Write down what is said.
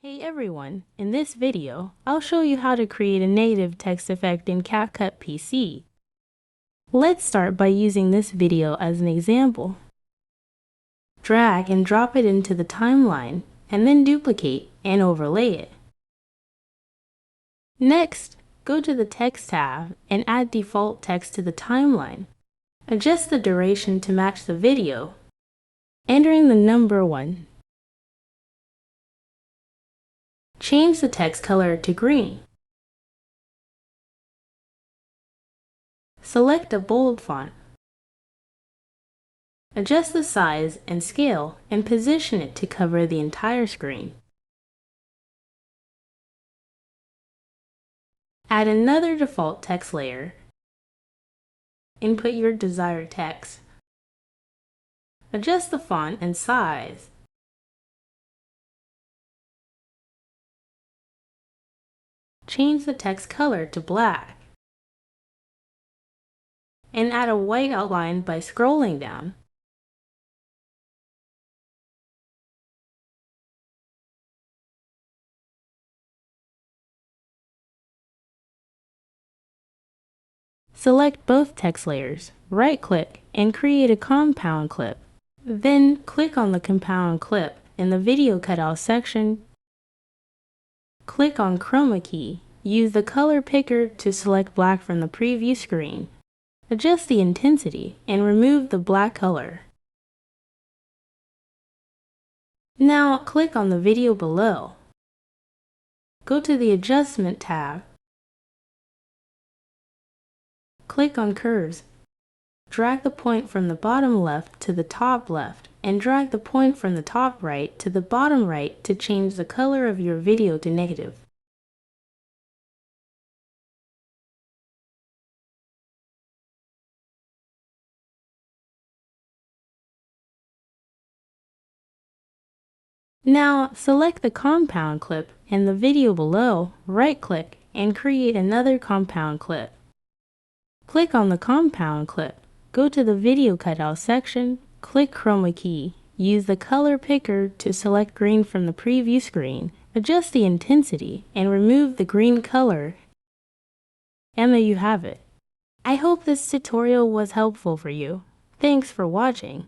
Hey everyone, in this video, I'll show you how to create a native text effect in CapCut PC. Let's start by using this video as an example. Drag and drop it into the timeline, and then duplicate and overlay it. Next, go to the Text tab and add default text to the timeline. Adjust the duration to match the video, entering the number 1. Change the text color to green. Select a bold font. Adjust the size and scale and position it to cover the entire screen. Add another default text layer. Input your desired text. Adjust the font and size. Change the text color to black. And add a white outline by scrolling down. Select both text layers, right-click, and create a compound clip. Then click on the compound clip in the video cutout section. Click on Chroma key. Use the color picker to select black from the preview screen. Adjust the intensity and remove the black color. Now click on the video below. Go to the Adjustment tab. Click on Curves. Drag the point from the bottom left to the top left, and drag the point from the top right to the bottom right to change the color of your video to negative. Now select the compound clip in the video below, right-click, and create another compound clip. Click on the compound clip. Go to the video cutout section, click Chroma key. Use the color picker to select green from the preview screen. Adjust the intensity and remove the green color. And there you have it. I hope this tutorial was helpful for you. Thanks for watching.